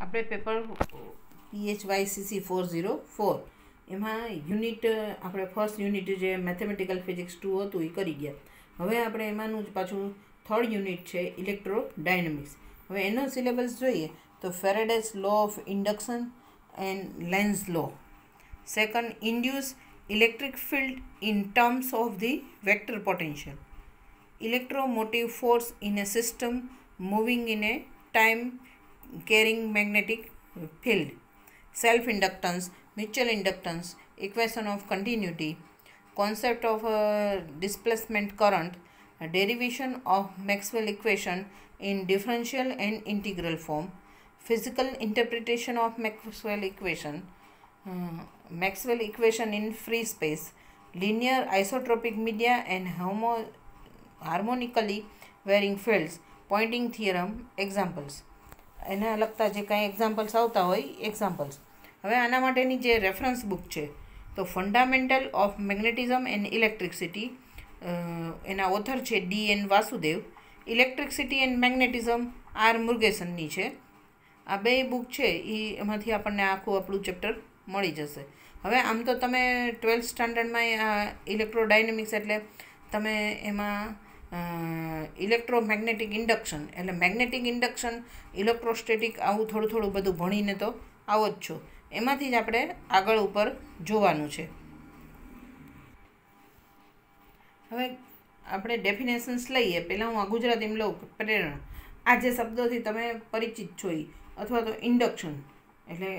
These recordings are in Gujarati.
આપણે પેપર PHYCC 404 એમાં યુનિટ આપણે ફર્સ્ટ યુનિટ જે મેથેમેટિકલ ફિઝિક્સ 2 હતું એ કરી ગયા. હવે આપણે એમાંનું જ પાછું થર્ડ યુનિટ છે ઇલેક્ટ્રોડાયનેમિક્સ. હવે એનો સિલેબસ જોઈએ તો Faraday's law of induction and Lenz law. Second, induce electric field in terms of the vector potential. Electromotive force in a system moving in a time carrying magnetic field. Self-inductance, mutual inductance, equation of continuity, concept of displacement current, derivation of Maxwell equation in differential and integral form, physical interpretation of Maxwell equation in free space, linear isotropic media and harmonically varying fields, Poynting theorem, examples. એના લગતા જે કાંઈ એક્ઝામ્પલ્સ આવતા હોય એક્ઝામ્પલ્સ. હવે આના માટેની જે રેફરન્સ બુક છે તો fundamental of magnetism and electricity, એના ઓથર છે DN Vasudev. Electricity and magnetism R મુરુગેસનની છે. આ બે બુક છે એ એમાંથી આપણને આખું આપણું ચેપ્ટર મળી જશે. હવે આમ તો તમે 12th સ્ટાન્ડર્ડમાં ઇલેક્ટ્રોડાયનેમિક્સ એટલે તમે એમાં ઇલેક્ટ્રોમેગ્નેટિક ઇન્ડક્શન એટલે મેગ્નેટિક ઇન્ડક્શન, ઇલેક્ટ્રોસ્ટેટિક આવું થોડું થોડું બધું ભણીને તો આવો જ છો. એમાંથી જ આપણે આગળ ઉપર જોવાનું છે. હવે આપણે ડેફિનેશન્સ લઈએ. પહેલાં હું આ ગુજરાતીમાં લઉં. પ્રેરણા, આ જે શબ્દોથી તમે પરિચિત છો એ, અથવા તો ઇન્ડક્શન એટલે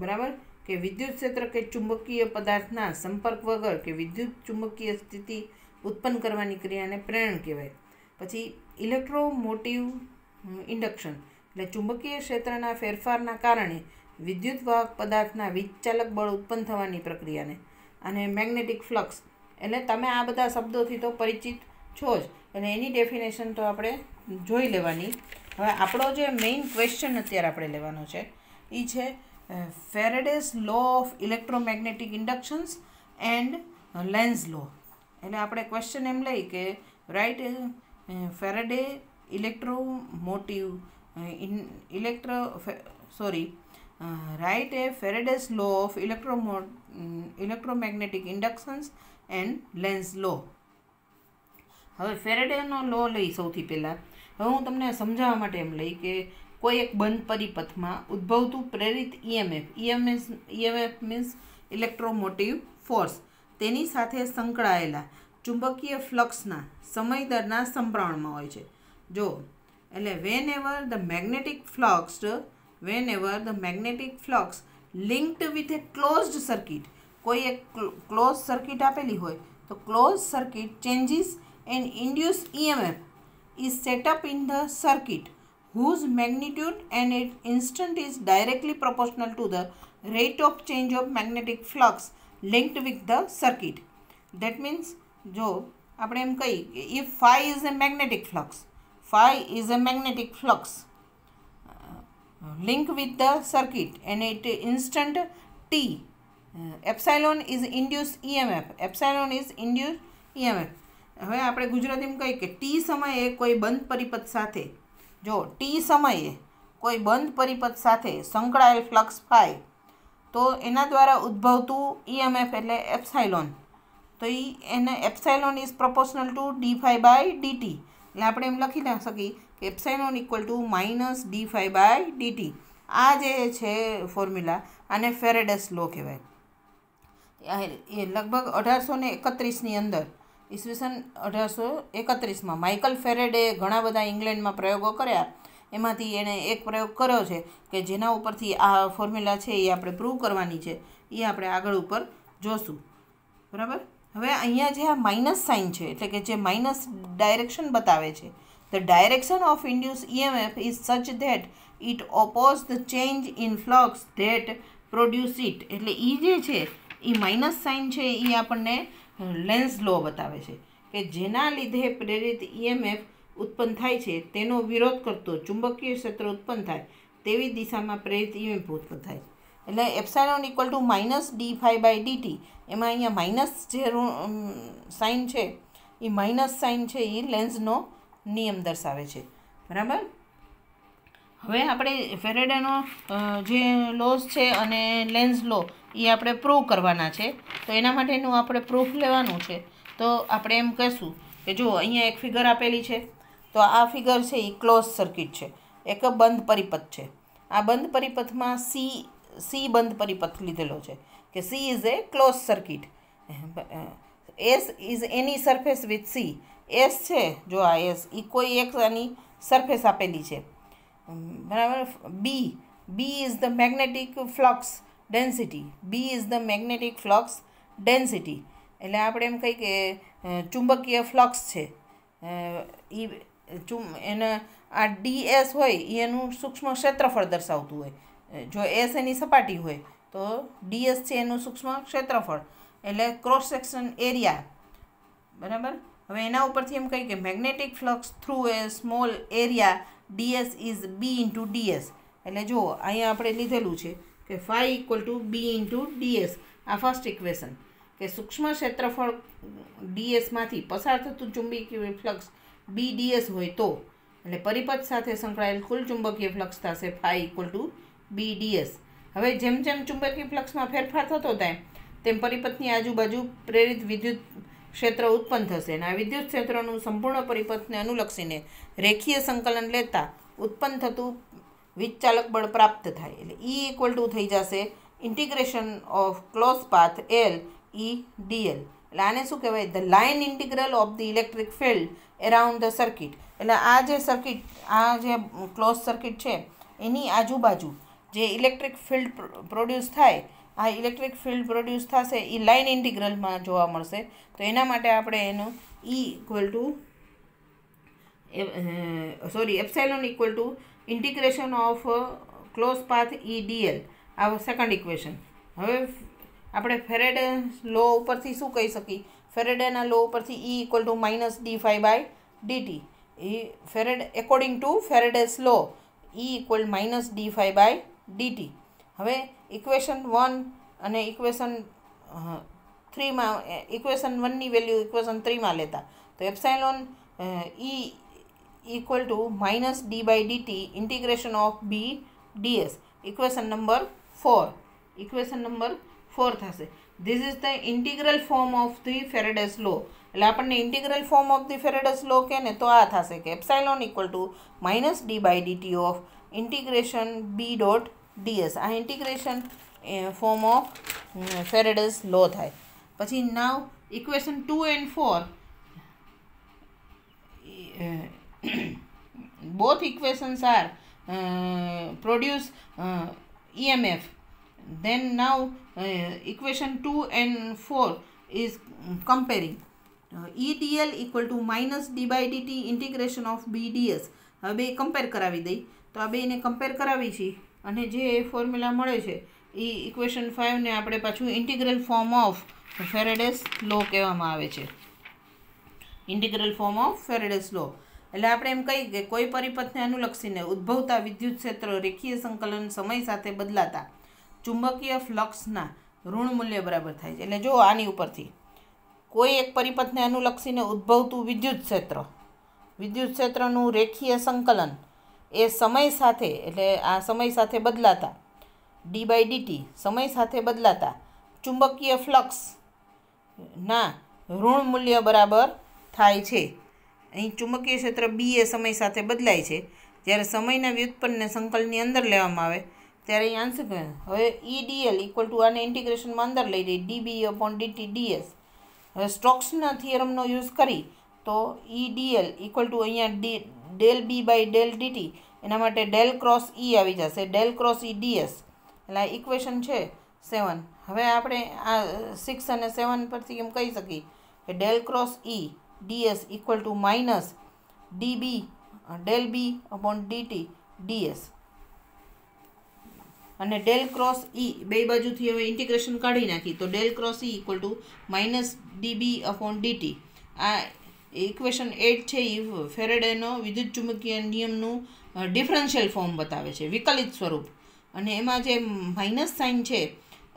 બરાબર કે વિદ્યુત ક્ષેત્ર કે ચુંબકીય પદાર્થના સંપર્ક વગર કે વિદ્યુત ચુંબકીય સ્થિતિ ઉત્પન્ન કરવાની ક્રિયાને પ્રેરણ કહેવાય. પછી ઇલેક્ટ્રોમોટિવ ઇન્ડક્શન એટલે ચુંબકીય ક્ષેત્રના ફેરફારના કારણે વિદ્યુત વાહક પદાર્થના વીજચાલક બળ ઉત્પન્ન થવાની પ્રક્રિયાને. અને મેગ્નેટિક ફ્લક્સ એટલે તમે આ બધા શબ્દોથી તો પરિચિત છો જ, અને એની ડેફિનેશન તો આપણે જોઈ લેવાની. હવે આપણો જે મેઇન ક્વેશ્ચન અત્યારે આપણે લેવાનો છે એ છે Faraday's law of electromagnetic inductions and Lenz law. એટલે આપણે ક્વેશ્ચન એમ લઈ કે right Faraday electromotive right a Faraday's law of electromagnetic inductions and Lenz law. હવે ફેરેડેનો લો લઈ સૌથી પહેલાં. હવે હું તમને સમજાવવા માટે એમ લઈ કે કોઈ એક બંધ પરિપથમાં ઉદ્ભવતું પ્રેરિત EMF મીન્સ ઇલેક્ટ્રોમોટિવ ફોર્સ, તેની સાથે સંકળાયેલા ચુંબકીય ફ્લક્સના સમય દરના સમપ્રમાણમાં હોય છે. જો એટલે whenever the magnetic flux linked with a closed circuit, કોઈ એક ક્લોઝ સર્કિટ આપેલી હોય તો close circuit changes and induced EMF is set up in the circuit whose magnitude and its instant is directly proportional to the rate of change of magnetic flux linked with the circuit. That means જો આપણે એમ કહી કે if phi is a magnetic flux linked with the circuit and at instant t epsilon is induced EMF. હવે આપણે ગુજરાતીમાં કહીએ કે ટી સમયે કોઈ બંધ પરિપથ સાથે, જો ટી સમયે કોઈ બંધ પરિપથ સાથે સંકળાયેલ ફ્લક્સ ફાઈ, તો એના દ્વારા ઉદ્ભવતું EMF એટલે એપ્સાઇલોન. તો એને epsilon is proportional two d∅dt. એટલે આપણે એમ લખી ના શકીએ કે એપ્સાઇલોન ઇક્વલ ટુ -d∅dt. આ જે છે ફોર્મ્યુલા, આને ફેરેડેસ લો કહેવાય. એ લગભગ 1831ની અંદર, ઈસવીસન 1831માં માઇકલ ફેરેડે ઘણા બધા ઇંગ્લેન્ડમાં પ્રયોગો કર્યા. એમાંથી એણે એક પ્રયોગ કર્યો છે કે જેના ઉપરથી આ ફોર્મ્યુલા છે એ આપણે પ્રૂવ કરવાની છે. એ આપણે આગળ ઉપર જોશું. બરાબર. હવે અહીંયા જે આ માઇનસ સાઇન છે એટલે કે જે માઇનસ ડાયરેક્શન બતાવે છે, the direction of induce EMF is સચ that it oppose the change in flux that produce it. એટલે એ જે છે એ માઇનસ સાઇન છે એ આપણને લેન્ઝ લો બતાવે છે કે જેના લીધે પ્રેરિત EMF ઉત્પન્ન થાય છે તેનો વિરોધ કરતો ચુંબકીય ક્ષેત્ર ઉત્પન્ન થાય તેવી દિશામાં પ્રેરિત EMF ઉત્પન્ન થાય. એટલે એપ્સાઇલોન ઇક્વલ ટુ -d∅dt. એમાં અહીંયા માઇનસ જે સાઇન છે એ માઇનસ સાઇન છે એ લેન્ઝનો નિયમ દર્શાવે છે. બરાબર. હવે આપણે ફેરેડેનો જે લોઝ છે અને લેન્ઝ લો એ આપણે પ્રૂવ કરવાના છે. તો એના માટેનું આપણે પ્રૂફ લેવાનું છે. તો આપણે એમ કહેશું કે જો અહીંયા એક ફિગર આપેલી છે, તો આ ફિગર છે એ ક્લોઝ સર્કિટ છે, એક બંધ પરિપથ છે. આ બંધ પરિપથમાં સી બંધ પરિપથ લીધેલો છે કે C is a close circuit. S is any surface with C. S છે જો આ એસ એ કોઈ એક આની સરફેસ આપેલી છે, બરાબર. B is the magnetic flux density. B is the magnetic flux density એટલે આપણે એમ કહીએ કે ચુંબકીય ફ્લક્સ છે એને આ ડીએસ હોય એ એનું સૂક્ષ્મ ક્ષેત્રફળ દર્શાવતું હોય. જો એસ એની સપાટી હોય તો ડીએસ છે એનું સૂક્ષ્મ ક્ષેત્રફળ એટલે ક્રોસ સેક્શન એરિયા, બરાબર. હવે એના ઉપરથી એમ કહીએ કે magnetic flux through a small area DS is B into DS. એટલે જુઓ અહીંયા આપણે લીધેલું છે કે phi equal to B into DS. આ ફર્સ્ટ ઇક્વેશન કે સૂક્ષ્મ ક્ષેત્રફળ ડીએસમાંથી પસાર થતું ચુંબકીય ફ્લક્સ બી ડીએસ હોય તો એટલે પરિપથ સાથે સંકળાયેલ કુલ ચુંબકીય ફ્લક્સ થશે phi equal to B DS. હવે જેમ જેમ ચુંબકીય ફ્લક્સમાં ફેરફાર થતો થાય તેમ પરિપથની આજુબાજુ પ્રેરિત વિદ્યુત ક્ષેત્ર ઉત્પન્ન થશે અને આ વિદ્યુત ક્ષેત્રનું સંપૂર્ણ પરિપથને અનુલક્ષીને રેખીય સંકલન લેતા ઉત્પન્ન થતું વિચચાલક બળ પ્રાપ્ત થાય. એટલે ઈ ઇક્વલ ટુ થઈ જશે integration of close path L E DL. એટલે આને શું કહેવાય? The line integral of the electric field around the circuit. એટલે આ જે સર્કિટ, આ જે ક્લોઝ સર્કિટ છે એની આજુબાજુ જે ઇલેક્ટ્રિક ફિલ્ડ પ્રોડ્યુસ થાય, આ ઇલેક્ટ્રિક ફિલ્ડ પ્રોડ્યુસ થશે એ લાઇન ઇન્ટિગ્રલમાં જોવા મળશે. તો એના માટે આપણે એનું E equal to epsilon equal to integration of close path E DL. આ સેકન્ડ ઇક્વેશન. હવે આપણે ફેરેડે લો ઉપરથી શું કહી શકીએ? ફેરેડેના લો ઉપરથી E equal to minus d phi by dt. એ according to Faraday's law E equal minus d phi by dt. હવે ઇક્વેશન 1 અને ઇક્વેશન 3માં ઇક્વેશન 1ની વેલ્યુ ઇક્વેશન 3માં લેતા તો epsilon E equal to minus D by dt integration of B ds. Equation number 4 થશે. This is the integral form of the Faraday's law. એટલે આપણને integral form of the Faraday's લો કહે ને તો આ થશે કે epsilon equal to minus D by DT of integration B dot DS. આ integration form of Faraday's law થાય. પછી now equation 2 and 4 both equations are produce EMF. Then now equation 2 and 4 is comparing EDL equal to minus d by dt integration of BDS. હવે બે કમ્પેર કરાવી દઈ તો આ બેને કમ્પેર કરાવી છે અને જે ફોર્મ્યુલા મળે છે એ ઇક્વેશન 5ને આપણે પાછું ઇન્ટિગ્રલ ફોર્મ ઓફ ફેરેડેસ લો કહેવામાં આવે છે. Integral form of Faraday's law એટલે આપણે એમ કહીએ કે કોઈ પરિપથને અનુલક્ષીને ઉદ્ભવતા વિદ્યુત ક્ષેત્ર રેખીય સંકલન સમય સાથે બદલાતા ચુંબકીય ફ્લક્સના ઋણ મૂલ્ય બરાબર થાય છે. એટલે જો આની ઉપરથી કોઈ એક પરિપથને અનુલક્ષીને ઉદ્ભવતું વિદ્યુત ક્ષેત્રનું રેખીય સંકલન એ સમય સાથે એટલે આ સમય સાથે બદલાતા ડી બાય ડીટી સમય સાથે બદલાતા ચુંબકીય ફ્લક્સના ઋણ મૂલ્ય બરાબર થાય છે. અહીં ચુંબકીય ક્ષેત્ર બી એ સમય સાથે બદલાય છે. જ્યારે સમયના વ્યુત્પન્નને સંકલનની અંદર લેવામાં આવે ત્યારે અહીં આન્સર કહે હવે EDL ઇક્વલ ટુ આને ઇન્ટિગ્રેશનમાં અંદર લઈ જઈએ ડીબી અપોન ડીટી ડીએસ. હવે સ્ટોક્સના થિયરમનો યુઝ કરી તો EDL ઇક્વલ ટુ અહીંયા del B by del DT એના માટે ડેલ ક્રોસ ઈ આવી જશે ડેલ ક્રોસ ઈ ડીએસ. એટલે આ ઇક્વેશન છે 7. હવે આપણે આ 6 અને 7 પરથી એમ કહી શકીએ કે del cross E DS equal to minus DB del B upon DT DS. અને ડેલ ક્રોસ ઈ બે બાજુથી હવે ઇન્ટિગ્રેશન કાઢી નાખી તો del cross E equal to minus DB upon DT. આ ઇક્વેશન 8 છે એ ફેરેડેનો વિદ્યુત ચુંબકીય નિયમનું ડિફરન્શિયલ ફોર્મ બતાવે છે, વિકલિત સ્વરૂપ. અને એમાં જે માઇનસ સાઇન છે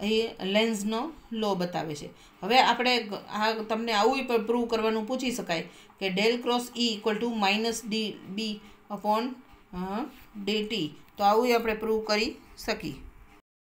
એ લેન્ઝનો લો બતાવે છે. હવે આપણે આ તમને આવું પણ પ્રૂવ કરવાનું પૂછી શકાય કે del cross E equal to minus D B upon dt। તો આવું આપણે પ્રૂવ કરી શકીએ।